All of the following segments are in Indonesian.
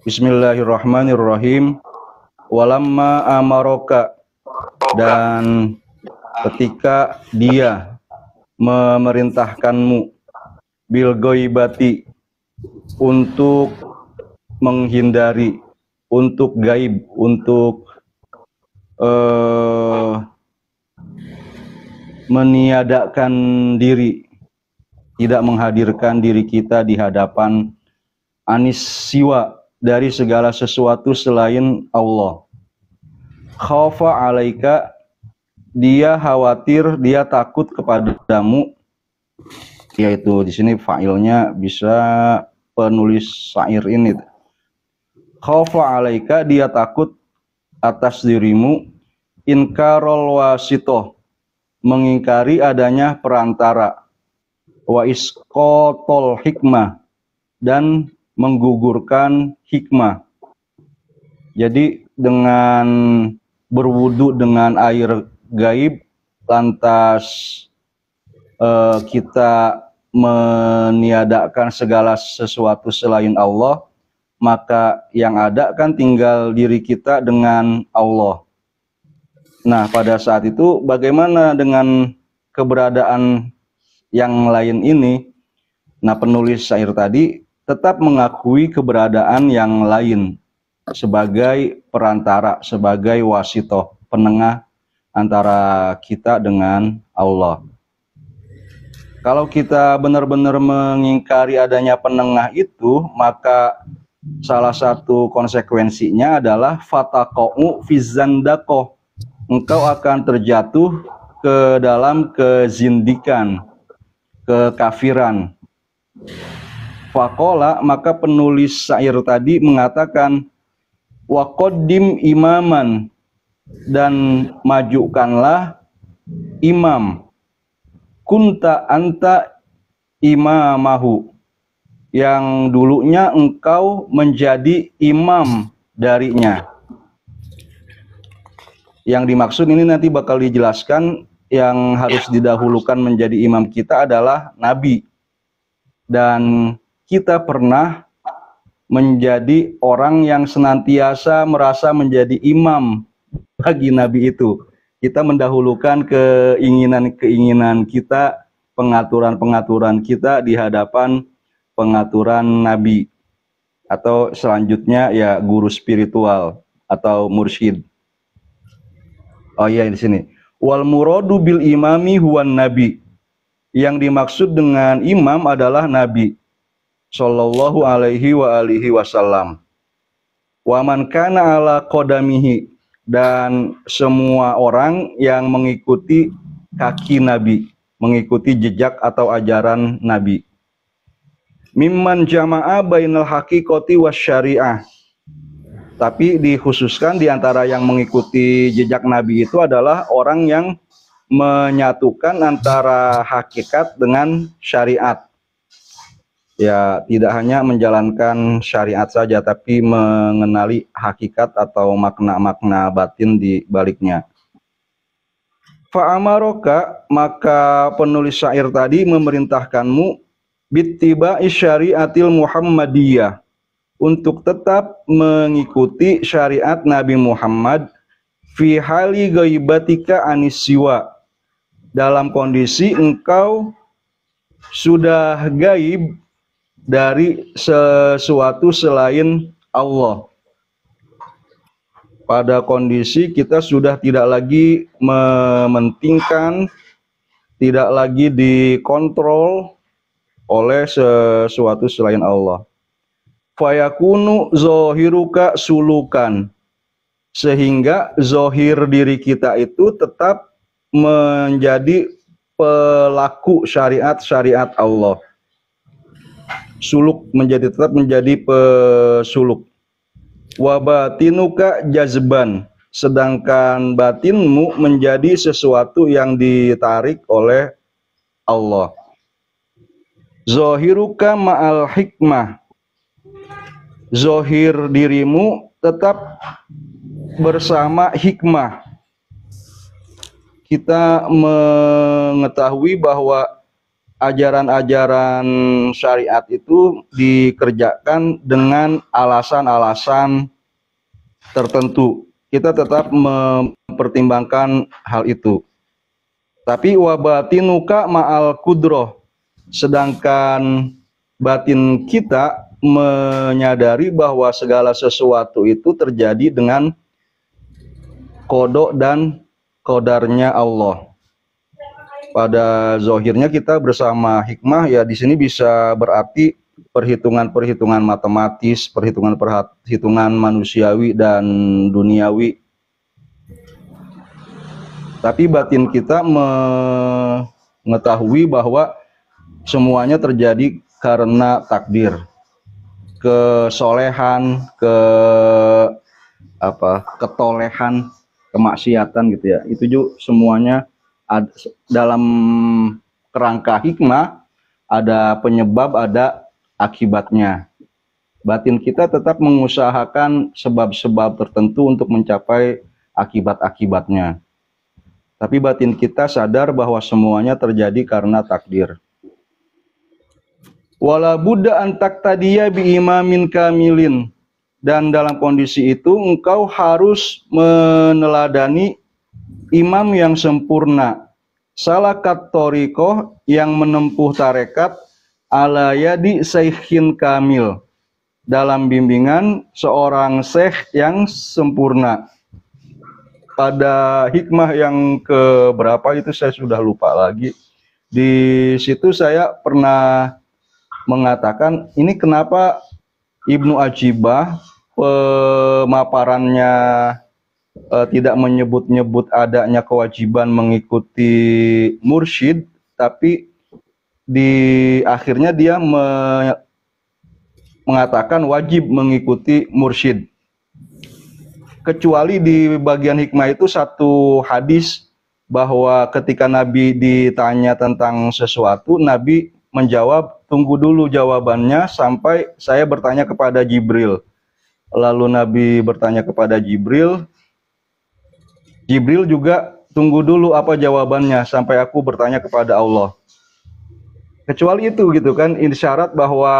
Bismillahirrahmanirrahim. Walamma amaroka, dan ketika dia memerintahkanmu, bil ghaibati, untuk menghindari, untuk gaib, untuk meniadakan diri, tidak menghadirkan diri kita di hadapan anis siwa, dari segala sesuatu selain Allah. Khaufa alaika, dia khawatir, dia takut kepadamu, yaitu di sini fa'ilnya bisa penulis syair ini. Khaufa alaika, dia takut atas dirimu, inkarol wasitoh, mengingkari adanya perantara, wa isqotol hikmah, dan menggugurkan hikmah. Jadi dengan berwudu dengan air gaib, lantas kita meniadakan segala sesuatu selain Allah, maka yang ada kan tinggal diri kita dengan Allah. Nah, pada saat itu bagaimana dengan keberadaan yang lain ini? Nah, penulis syair tadi tetap mengakui keberadaan yang lain sebagai perantara, sebagai wasitoh, penengah antara kita dengan Allah. Kalau kita benar-benar mengingkari adanya penengah itu, maka salah satu konsekuensinya adalah fataqa'u fizzandakoh, engkau akan terjatuh ke dalam kezindikan, kekafiran. Faqala, maka penulis syair tadi mengatakan, waqaddim imaman, dan majukanlah imam, kunta anta imamahu, yang dulunya engkau menjadi imam darinya. Yang dimaksud ini nanti bakal dijelaskan, yang harus didahulukan menjadi imam kita adalah Nabi. Dan kita pernah menjadi orang yang senantiasa merasa menjadi imam bagi Nabi itu. Kita mendahulukan keinginan-keinginan kita, pengaturan-pengaturan kita di hadapan pengaturan Nabi. Atau selanjutnya ya guru spiritual atau mursyid. Oh iya, di sini. Wal muradu bil imami huwan nabi. Yang dimaksud dengan imam adalah Nabi sallallahu alaihi wa alihi wasallam. Wa man kana ala qadamihi, dan semua orang yang mengikuti kaki Nabi, mengikuti jejak atau ajaran Nabi. Mimman jama'a bainal haqiqati wasyariah. Tapi dikhususkan di antara yang mengikuti jejak Nabi itu adalah orang yang menyatukan antara hakikat dengan syariat. Ya, tidak hanya menjalankan syariat saja, tapi mengenali hakikat atau makna-makna batin di baliknya. Fa'amaroka, maka penulis syair tadi memerintahkanmu, bittiba'i syariatil Muhammadiyah, untuk tetap mengikuti syariat Nabi Muhammad, fi hali ghaibatika anis siwa, dalam kondisi engkau sudah gaib dari sesuatu selain Allah. Pada kondisi kita sudah tidak lagi mementingkan, tidak lagi dikontrol oleh sesuatu selain Allah. Fayakunu zohiruka sulukan, sehingga zohir diri kita itu tetap menjadi pelaku syariat-syariat Allah. Suluk tetap menjadi pesuluk. Wa batinuka jazban, sedangkan batinmu menjadi sesuatu yang ditarik oleh Allah. Zohiruka ma'al hikmah, zohir dirimu tetap bersama hikmah. Kita mengetahui bahwa ajaran-ajaran syariat itu dikerjakan dengan alasan-alasan tertentu. Kita tetap mempertimbangkan hal itu. Tapi wabatinuka ma'al kudroh, sedangkan batin kita menyadari bahwa segala sesuatu itu terjadi dengan kodok dan kodarnya Allah. Pada zohirnya kita bersama hikmah, ya di sini bisa berarti perhitungan-perhitungan matematis, perhitungan manusiawi dan duniawi. Tapi batin kita mengetahui bahwa semuanya terjadi karena takdir. Kesolehan, ketolehan, kemaksiatan gitu ya. Itu juga semuanya dalam kerangka hikmah, ada penyebab, ada akibatnya. Batin kita tetap mengusahakan sebab-sebab tertentu untuk mencapai akibat-akibatnya. Tapi batin kita sadar bahwa semuanya terjadi karena takdir. Wala budda an taqtadiya bi imamin kamilin. Dan dalam kondisi itu engkau harus meneladani imam yang sempurna. Salakat thoriqoh, yang menempuh tarekat, ala yadi syekhin kamil, dalam bimbingan seorang syekh yang sempurna. Pada hikmah yang keberapa itu saya sudah lupa lagi. Di situ saya pernah mengatakan, ini kenapa Ibnu Ajibah pemaparannya tidak menyebut-nyebut adanya kewajiban mengikuti mursyid, tapi di akhirnya dia mengatakan wajib mengikuti mursyid. Kecuali di bagian hikmah itu satu hadis bahwa ketika Nabi ditanya tentang sesuatu, Nabi menjawab, tunggu dulu jawabannya sampai saya bertanya kepada Jibril. Lalu Nabi bertanya kepada Jibril, Jibril juga tunggu dulu apa jawabannya sampai aku bertanya kepada Allah. Kecuali itu gitu kan, ini syarat bahwa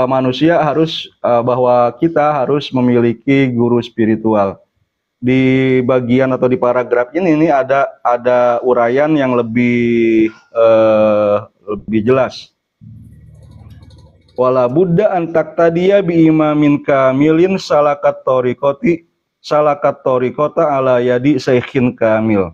manusia harus bahwa kita harus memiliki guru spiritual. Di bagian atau di paragraf ini ada uraian yang lebih jelas. Wala budda an taqtadiya bi imamin kamilin salakat thoriqota ala yadi syekhin kamil.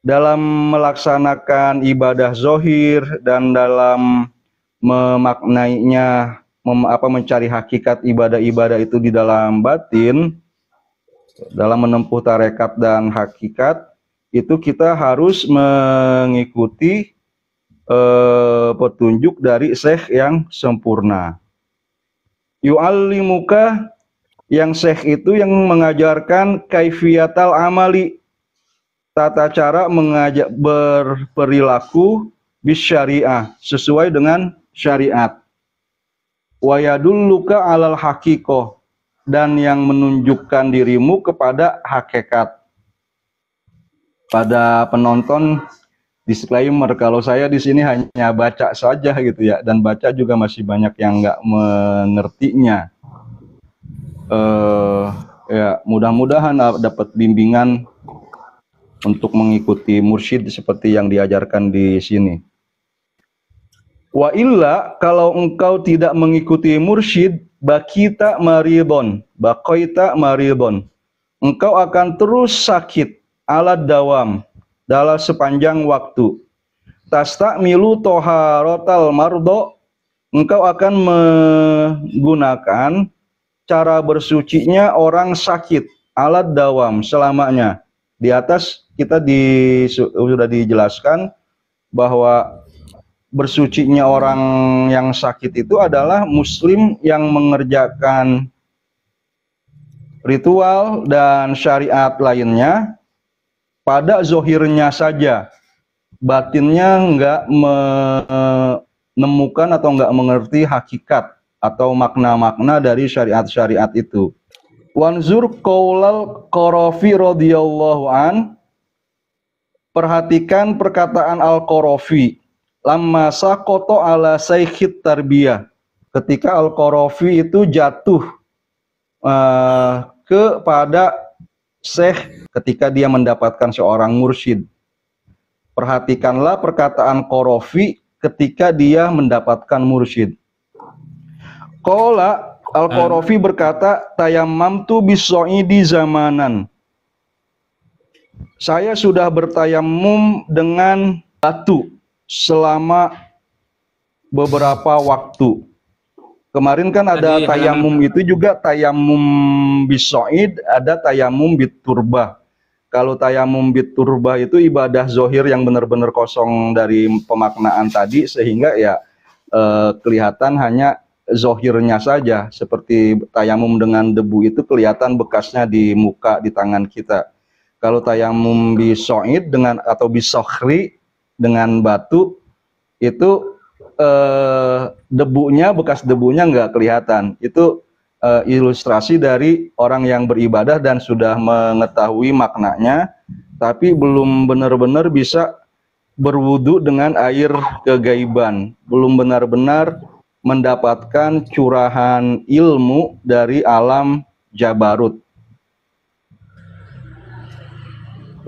Dalam melaksanakan ibadah zohir dan dalam memaknainya, mencari hakikat ibadah-ibadah itu di dalam batin, dalam menempuh tarekat dan hakikat, itu kita harus mengikuti petunjuk dari syekh yang sempurna. Yu'allimuka, yang syekh itu yang mengajarkan kaifiyatal amali, tata cara mengajak berperilaku bisyariah, sesuai dengan syariat. Wa yadulluka alal haqiqah, dan yang menunjukkan dirimu kepada hakikat. Pada penonton disclaimer, kalau saya di sini hanya baca saja gitu ya, dan baca juga masih banyak yang nggak mengertinya. Ya mudah-mudahan dapat bimbingan untuk mengikuti mursyid seperti yang diajarkan di sini. Wa illa, kalau engkau tidak mengikuti mursyid, baqaita maridon, engkau akan terus sakit ala dawam, dalam sepanjang waktu. Tastamilu toharotal mardo, engkau akan menggunakan cara bersucinya orang sakit, ala dawam, selamanya. Di atas kita sudah dijelaskan bahwa bersucinya orang yang sakit itu adalah muslim yang mengerjakan ritual dan syariat lainnya pada zohirnya saja, batinnya enggak menemukan atau enggak mengerti hakikat atau makna-makna dari syariat-syariat itu. Wanzur qaulal Qarafi radhiyallahu an, Perhatikan perkataan Al-Qarafi. Lamma saqata ala saikhit tarbiyah. Ketika Al-Qarafi itu jatuh kepada syekh ketika dia mendapatkan seorang mursyid. Perhatikanlah perkataan Qarafi ketika dia mendapatkan mursyid. Qala Al-Qarafi berkata, tayammamtu bis-sa'idi zamanan. Saya sudah bertayamum dengan batu selama beberapa waktu. Kemarin kan ada tayamum itu juga tayamum bis-sa'id, ada tayamum bit-turbah. Kalau tayamum bit-turbah itu ibadah zohir yang benar-benar kosong dari pemaknaan tadi, sehingga ya kelihatan hanya zohirnya saja. Seperti tayamum dengan debu itu kelihatan bekasnya di muka, di tangan kita. Kalau tayamum bis-sa'id dengan atau bis-sokhri dengan batu itu debunya, bekas debunya nggak kelihatan. Itu ilustrasi dari orang yang beribadah dan sudah mengetahui maknanya, tapi belum benar-benar bisa berwudu dengan air kegaiban, belum benar-benar mendapatkan curahan ilmu dari alam Jabarut.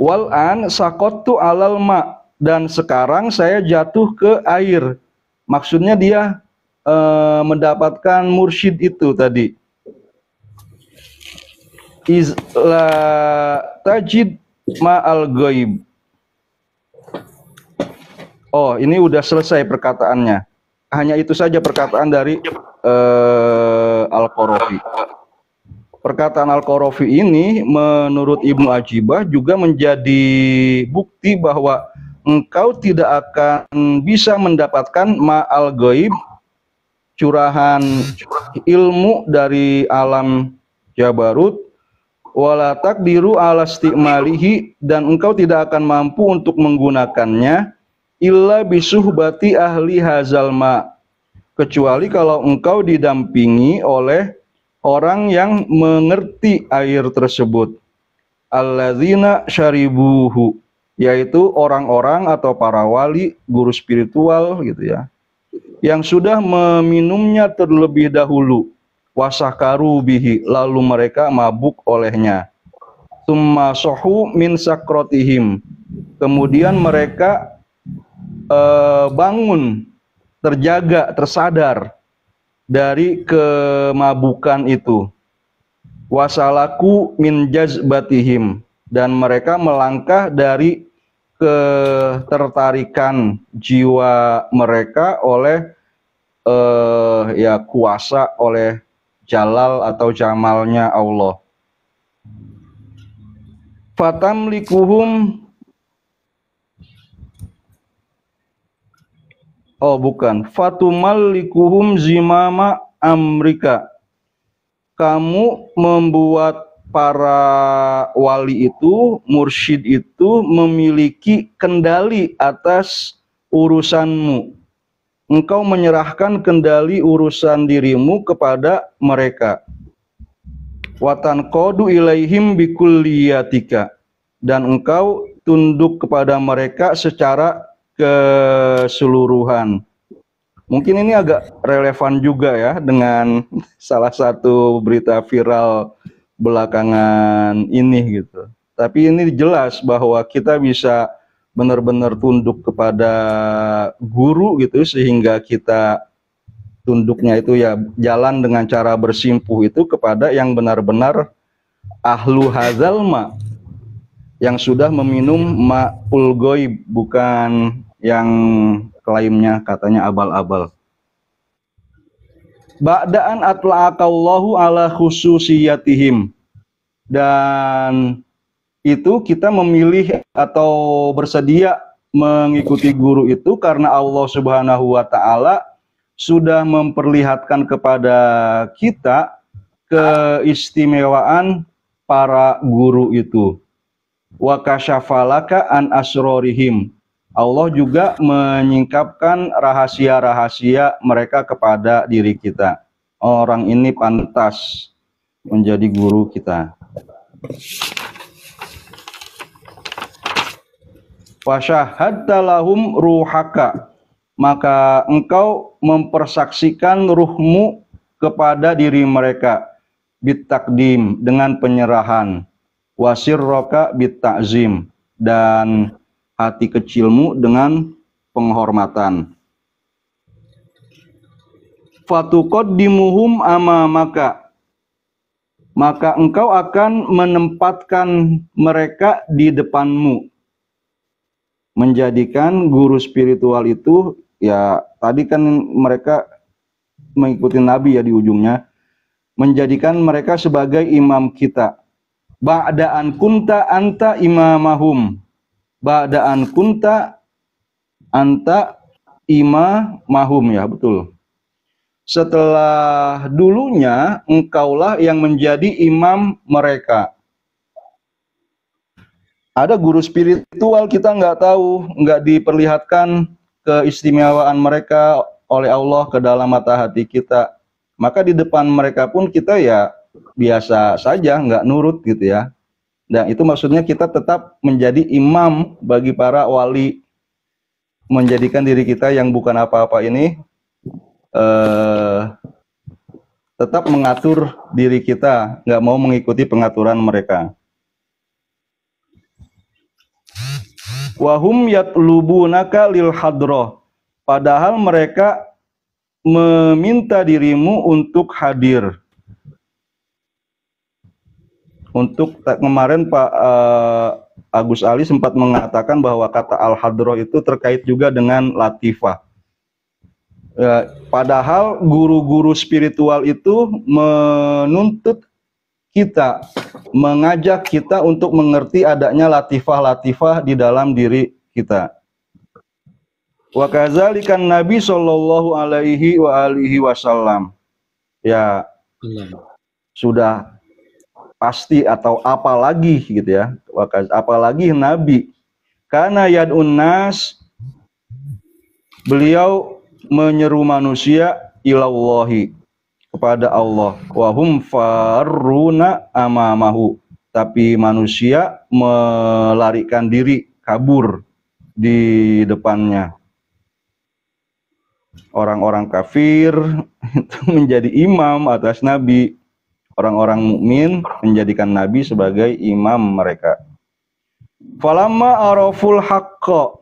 Wal'an sakottu alal ma, dan sekarang saya jatuh ke air. Maksudnya dia mendapatkan mursyid itu tadi. Izla tajid ma'al ghaib. Oh, ini udah selesai perkataannya. Hanya itu saja perkataan dari Al-Qarafi. Perkataan Al-Qarafi ini menurut Ibnu Ajibah juga menjadi bukti bahwa engkau tidak akan bisa mendapatkan ma'al ghaib, curahan ilmu dari alam Jabarut, wala taqdiru ala istimalihi, dan engkau tidak akan mampu untuk menggunakannya illa bisuhbati ahli hazal ma, kecuali kalau engkau didampingi oleh orang yang mengerti air tersebut, alladzina syaribuhu, yaitu orang-orang atau para wali, guru spiritual gitu ya, yang sudah meminumnya terlebih dahulu, wasakaru bihi, lalu mereka mabuk olehnya, summa sohu min sakrotihim, kemudian mereka bangun, terjaga, tersadar dari kemabukan itu, wasalaku min jazbatihim, dan mereka melangkah dari ketertarikan jiwa mereka oleh ya kuasa, oleh jalal atau jamalnya Allah. Fatamlikuhum, oh bukan, fatumallikuhum zimama amrika, kamu membuat para wali itu, mursyid itu memiliki kendali atas urusanmu. Engkau menyerahkan kendali urusan dirimu kepada mereka. Watan kodu ilaihim bikulliyatika, dan engkau tunduk kepada mereka secara keseluruhan. Mungkin ini agak relevan juga ya dengan salah satu berita viral belakangan ini gitu. Tapi ini jelas bahwa kita bisa benar-benar tunduk kepada guru gitu, sehingga kita tunduknya itu ya jalan dengan cara bersimpuh itu kepada yang benar-benar ahlu hadzal ma, yang sudah meminum ma'ul ghaib, bukan yang klaimnya katanya abal-abal. Ba'daan atla'akallahu ala khususiyatihim, dan itu kita memilih atau bersedia mengikuti guru itu karena Allah Subhanahu wa Ta'ala sudah memperlihatkan kepada kita keistimewaan para guru itu. Wa kasyafalaka an asrorihim, Allah juga menyingkapkan rahasia-rahasia mereka kepada diri kita. Orang ini pantas menjadi guru kita. Fasyahadta lahum ruhaka, maka engkau mempersaksikan ruhmu kepada diri mereka, bitakdim, dengan penyerahan, wasirroka bitakzim, dan hati kecilmu dengan penghormatan. Fatuqaddimuhum amamaka, maka engkau akan menempatkan mereka di depanmu. Menjadikan guru spiritual itu, ya tadi kan mereka mengikuti Nabi ya di ujungnya, menjadikan mereka sebagai imam kita. Ba'da'an kunta anta imamahum, ba'da'an kunta anta imamahum, ya betul. Setelah dulunya engkaulah yang menjadi imam mereka. Ada guru spiritual, kita nggak tahu, nggak diperlihatkan keistimewaan mereka oleh Allah ke dalam mata hati kita. Maka di depan mereka pun kita ya biasa saja, nggak nurut gitu ya. Dan itu maksudnya kita tetap menjadi imam bagi para wali, menjadikan diri kita yang bukan apa-apa ini tetap mengatur diri kita, nggak mau mengikuti pengaturan mereka. Wahum yatlubunaka lil hadroh, padahal mereka meminta dirimu untuk hadir. Untuk kemarin Pak Agus Ali sempat mengatakan bahwa kata al-hadroh itu terkait juga dengan latifah. Padahal guru-guru spiritual itu menuntut kita, mengajak kita untuk mengerti adanya latifah-latifah di dalam diri kita. Wa kadzalikan Nabi sallallahu alaihi wa alihi wasallam. Ya, sudah pasti, atau apalagi gitu ya. Apalagi Nabi. Karena yad'un nas, beliau menyeru manusia ilallahi, kepada Allah, wahum farruna amamahu, tapi manusia melarikan diri, kabur di depannya. Orang-orang kafir itu menjadi imam atas Nabi, orang-orang mukmin menjadikan Nabi sebagai imam mereka. Falamma araful haqqa,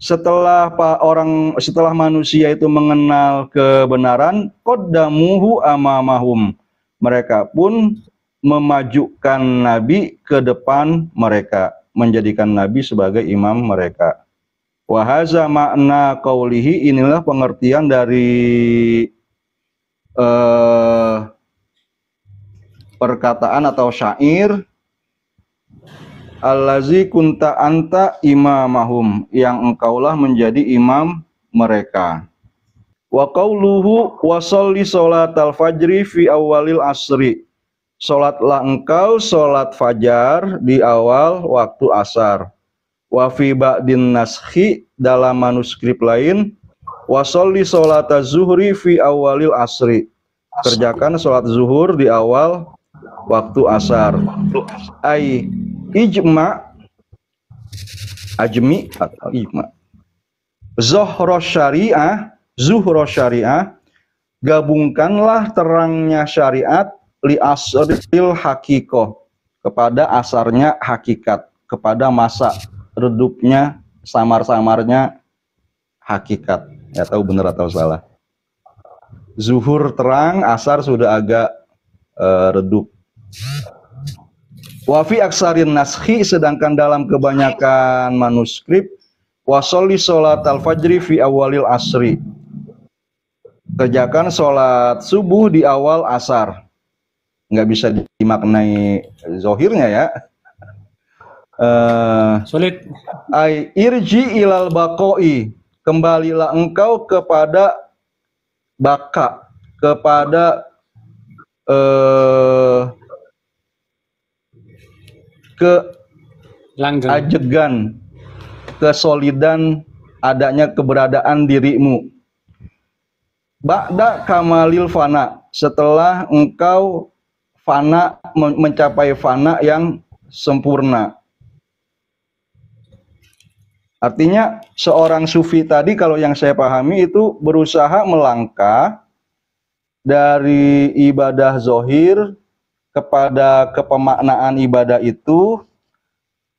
setelah manusia itu mengenal kebenaran, qaddamuhu amamahum, mereka pun memajukan Nabi ke depan mereka, menjadikan Nabi sebagai imam mereka. Wa haza makna qaulihi, inilah pengertian dari perkataan atau syair allazi kunta anta imamahum, yang engkaulah menjadi imam mereka. Wa qauluhu wa sholli sholatal fajri fi awalil asri, salatlah engkau salat fajar di awal waktu asar. Wa fi ba'din naskhi, dalam manuskrip lain, wa sholli sholataz zuhri fi awalil asri, kerjakan salat zuhur di awal waktu asar. Ai ijma, ajmi atau ijma, zuhro syariah, gabungkanlah terangnya syariat, li asril hakikoh, kepada asarnya hakikat, kepada masa redupnya, samar-samarnya hakikat. Ya tahu benar atau salah. Zuhur terang, asar sudah agak redup. Wa fi aksarin naskhi, sedangkan dalam kebanyakan manuskrip, wa sholli sholatal fajri fi awalil asri, kerjakan sholat subuh di awal asar. Nggak bisa dimaknai zohirnya ya. Sulit. Ai irji ilal baqoi, kembalilah engkau kepada baka, kepada keajegan, kesolidan adanya keberadaan dirimu. Ba'da kamalil fana, setelah engkau fana, mencapai fana yang sempurna. Artinya seorang sufi tadi kalau yang saya pahami itu berusaha melangkah dari ibadah zohir kepada kepemaknaan ibadah itu,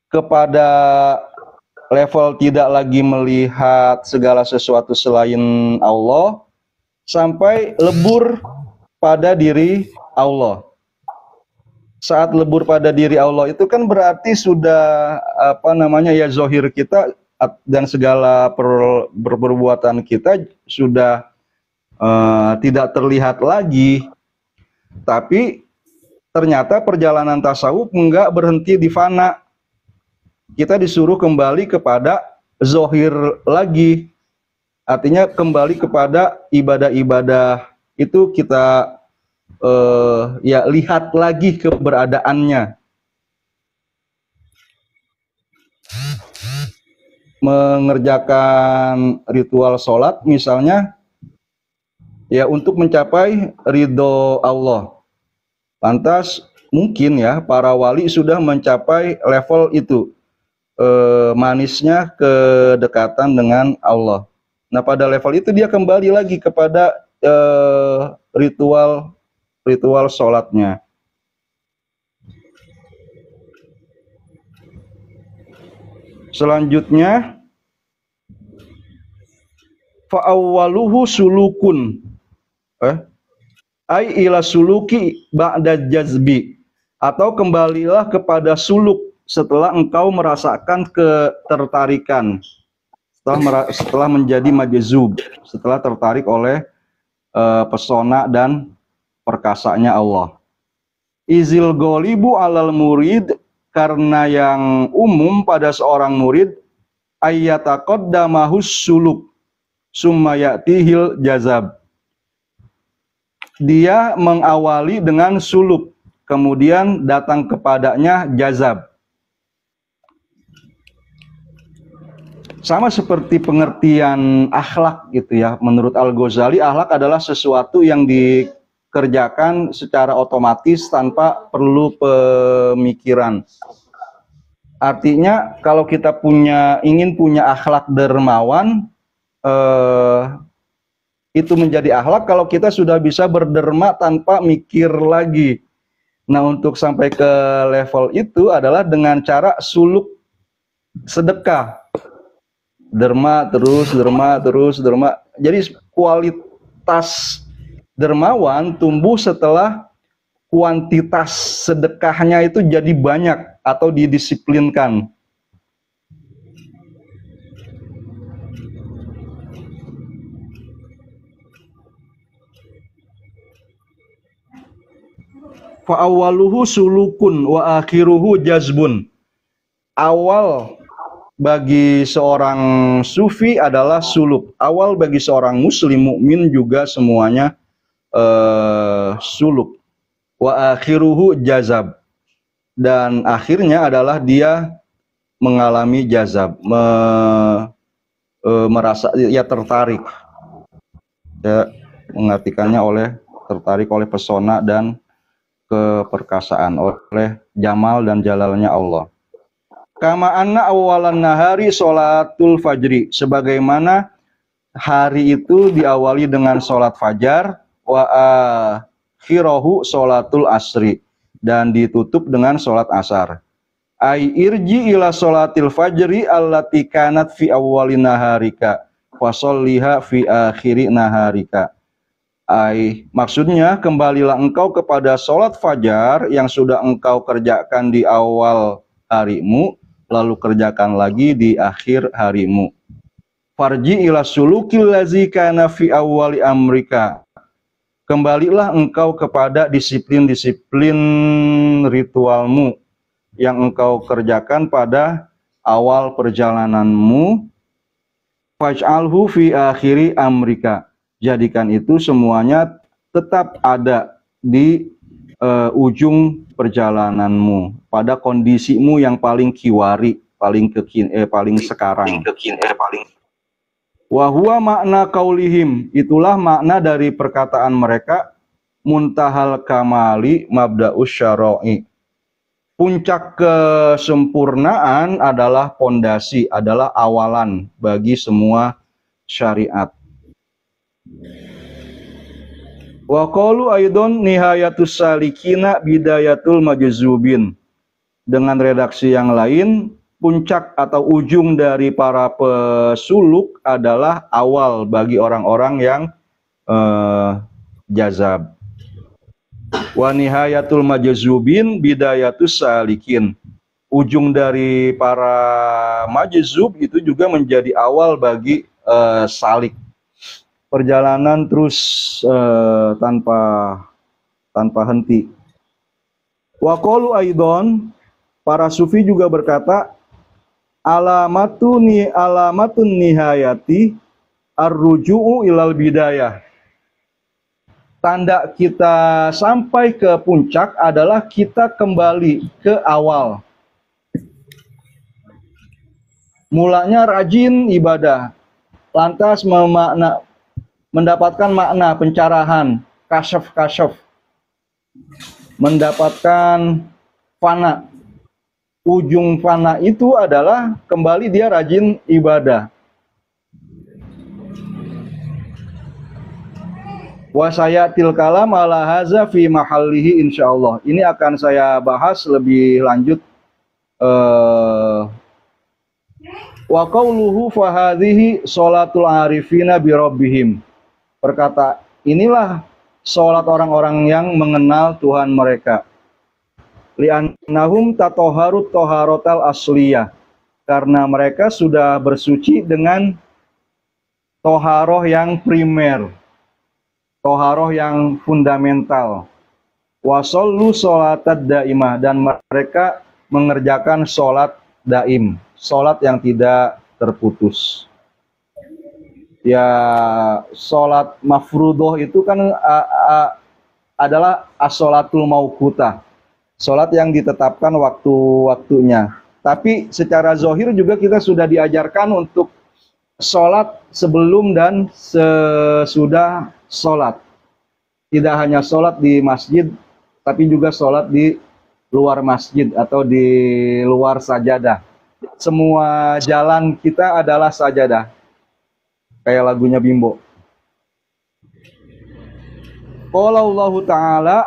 kepada level tidak lagi melihat segala sesuatu selain Allah, sampai lebur pada diri Allah. Saat lebur pada diri Allah itu kan berarti sudah zohir kita dan segala perbuatan kita sudah tidak terlihat lagi. Tapi ternyata perjalanan tasawuf enggak berhenti di fana. Kita disuruh kembali kepada zohir lagi. Artinya kembali kepada ibadah-ibadah itu kita lihat lagi keberadaannya. Mengerjakan ritual sholat misalnya ya untuk mencapai ridho Allah. Lantas mungkin ya para wali sudah mencapai level itu, manisnya kedekatan dengan Allah. Nah pada level itu dia kembali lagi kepada ritual sholatnya. Selanjutnya fa'awwaluhu sulukun ai ila suluki ba'da jazbi, atau kembalilah kepada suluk setelah engkau merasakan ketertarikan, setelah menjadi majzub, setelah tertarik oleh pesona dan perkasanya Allah. Izil golibu alal murid, karena yang umum pada seorang murid ayyataqaddamahus suluk summa ya'tihil jazab, dia mengawali dengan suluk kemudian datang kepadanya jazab. Sama seperti pengertian akhlak gitu ya. Menurut Al-Ghazali, akhlak adalah sesuatu yang dikerjakan secara otomatis tanpa perlu pemikiran. Artinya kalau kita ingin punya akhlak dermawan, itu menjadi akhlak kalau kita sudah bisa berderma tanpa mikir lagi. Nah untuk sampai ke level itu adalah dengan cara suluk sedekah. Derma terus, derma terus, derma. Jadi kualitas dermawan tumbuh setelah kuantitas sedekahnya itu jadi banyak atau didisiplinkan. Fa'awwaluhu sulukun wa akhiruhu jazbun. Awal bagi seorang sufi adalah suluk. Awal bagi seorang muslim mukmin juga semuanya suluk. Wa akhiruhu jazab. Dan akhirnya adalah dia mengalami jazab, merasa ya tertarik. Ya, mengartikannya tertarik oleh pesona dan keperkasaan, oleh jamal dan jalalnya Allah. Kama anna awalan nahari sholatul fajri, sebagaimana hari itu diawali dengan sholat fajar, wa akhirahu sholatul asri, dan ditutup dengan sholat asar. Ai irji ila sholatil fajri allati kanat fi awwalin naharika wa sholliha fi akhiri naharika. Maksudnya kembalilah engkau kepada sholat fajar yang sudah engkau kerjakan di awal harimu, lalu kerjakan lagi di akhir harimu. Farji ila sulukil lazi kana fi awwali amrika, kembalilah engkau kepada disiplin-disiplin ritualmu yang engkau kerjakan pada awal perjalananmu. Faj'alhu fi akhiri amrika, jadikan itu semuanya tetap ada di ujung perjalananmu, pada kondisimu yang paling kiwari, paling sekarang. Wa huwa makna qaulihim, itulah makna dari perkataan mereka, muntahal kamali mabda'us syara'i. Puncak kesempurnaan adalah pondasi, adalah awalan bagi semua syariat. Wa qalu aidon nihayatus salikina bidayatul majzubin. Dengan redaksi yang lain, puncak atau ujung dari para pesuluk adalah awal bagi orang-orang yang jazab. Wa nihayatul majzubin bidayatus salikin. Ujung dari para majzub itu juga menjadi awal bagi salik. Perjalanan terus tanpa henti. Wa qalu aidon, para sufi juga berkata, alamatun nihayati ar-ruju'u ilal bidayah. Tanda kita sampai ke puncak adalah kita kembali ke awal. Mulanya rajin ibadah, lantas mendapatkan makna pencerahan, kasyaf, mendapatkan fana. Ujung fana itu adalah kembali dia rajin ibadah. Wa sayatil kalam ala haza fi mahallihi insyaallah. Ini akan saya bahas lebih lanjut. Wa qauluhu fa hadhihi sholatul arifina bi rabbihim. Berkata, inilah salat orang-orang yang mengenal Tuhan mereka. Li'annahum tatoharut toharotal asliyah. Karena mereka sudah bersuci dengan toharoh yang primer, toharoh yang fundamental. Wasollu sholatad daimah, dan mereka mengerjakan sholat daim, sholat yang tidak terputus. Ya, sholat mafrudoh itu kan adalah as-sholatul mauqutah, sholat yang ditetapkan waktu-waktunya. Tapi secara zohir juga kita sudah diajarkan untuk sholat sebelum dan sesudah sholat. Tidak hanya sholat di masjid, tapi juga sholat di luar masjid atau di luar sajadah. Semua jalan kita adalah sajadah. Kayak lagunya Bimbo. Qala Allah Ta'ala,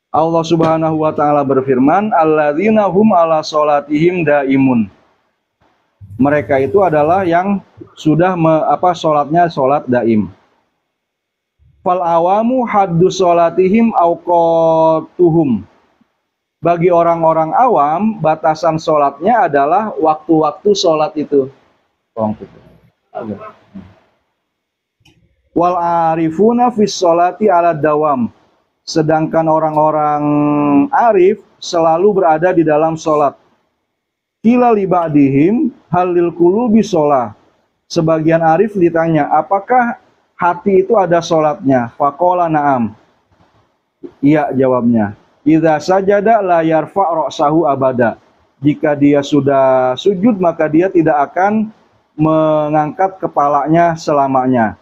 Allah Subhanahu wa Ta'ala berfirman, alladzina hum ala sholatihim daimun. Mereka itu adalah yang sudah sholatnya sholat daim. Fal awamu haddu sholatihim awqatuhum. Bagi orang-orang awam, batasan sholatnya adalah waktu-waktu sholat itu. Wal arifuna fis sholati ala dawam. Sedangkan orang-orang arif selalu berada di dalam sholat. Qila li ba'dihim halil qulubi sholah. Sebagian arif ditanya, apakah hati itu ada sholatnya? Faqala na'am. Iya jawabnya. Idza sajada la yarfa' ra'sahu abada. Jika dia sudah sujud maka dia tidak akan mengangkat kepalanya selamanya.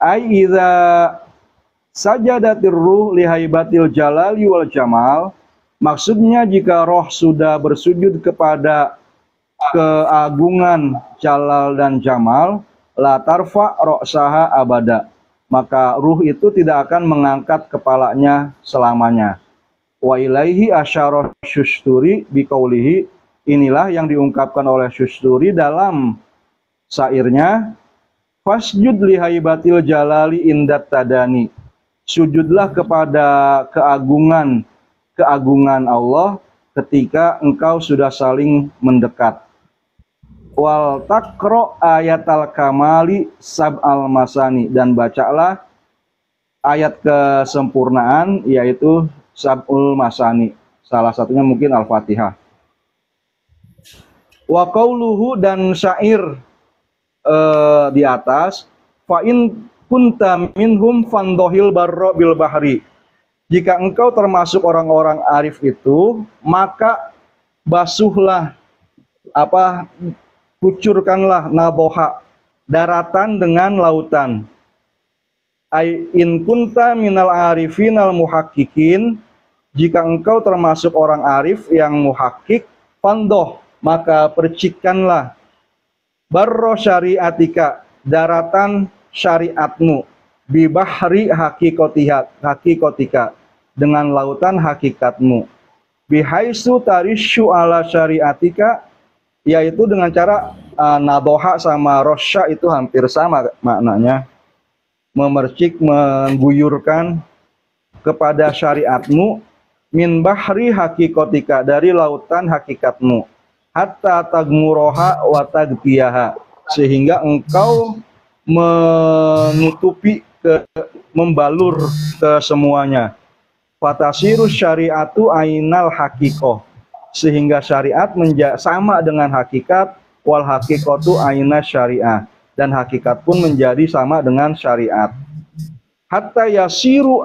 Ai idza sajadatir ruh li haibatil jalali wal jamal. Maksudnya jika roh sudah bersujud kepada keagungan jalal dan jamal, la tarfa ra'saha abada. Maka ruh itu tidak akan mengangkat kepalanya selamanya. Wa ilaihi asyara Syusturi biqaulihi. Inilah yang diungkapkan oleh Syusturi dalam syairnya, fasjud li haibatil jalali indat tadani. Sujudlah kepada keagungan Allah ketika engkau sudah saling mendekat. Wal taqra ayatal kamali sab'al masani, dan bacalah ayat kesempurnaan yaitu sab'ul masani. Salah satunya mungkin Al-Fatihah. Wa qauluhu, dan syair di atas, fa in kunta minhum fandohil barro bil bahri. Jika engkau termasuk orang-orang arif itu, maka basuhlah, kucurkanlah naboha, daratan dengan lautan. Ai in kunta minal arifin al muhaqqiqin, Jika engkau termasuk orang arif yang muhakkik, fandoh, maka percikanlah barro syariatika, daratan syariatmu, bibahri hakikotika, dengan lautan hakikatmu, bihaisu tarishu ala syariatika, yaitu dengan cara nadoha sama rosya itu hampir sama maknanya, memercik, mengguyurkan kepada syariatmu, min bahri hakikotika, dari lautan hakikatmu, hatta tagmuroha wa tagtiyaha, sehingga engkau menutupi, membalur ke semuanya. Fatasiru syariatu ainal hakikoh, sehingga syariat sama dengan hakikat, wal hakikotu aina syariah, dan hakikat pun menjadi sama dengan syariat. Hatta yasiru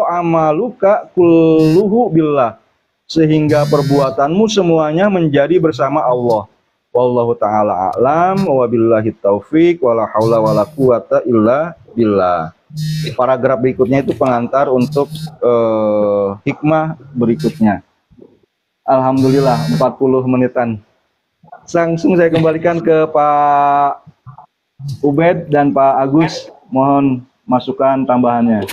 amaluka kulluhu billah, sehingga perbuatanmu semuanya menjadi bersama Allah. Wallahu ta'ala a'lam wa billahi taufik wala haula wala quwata illa billah. Paragraf berikutnya itu pengantar untuk hikmah berikutnya. Alhamdulillah 40 menitan. Langsung saya kembalikan ke Pak Ubed dan Pak Agus, mohon masukan tambahannya.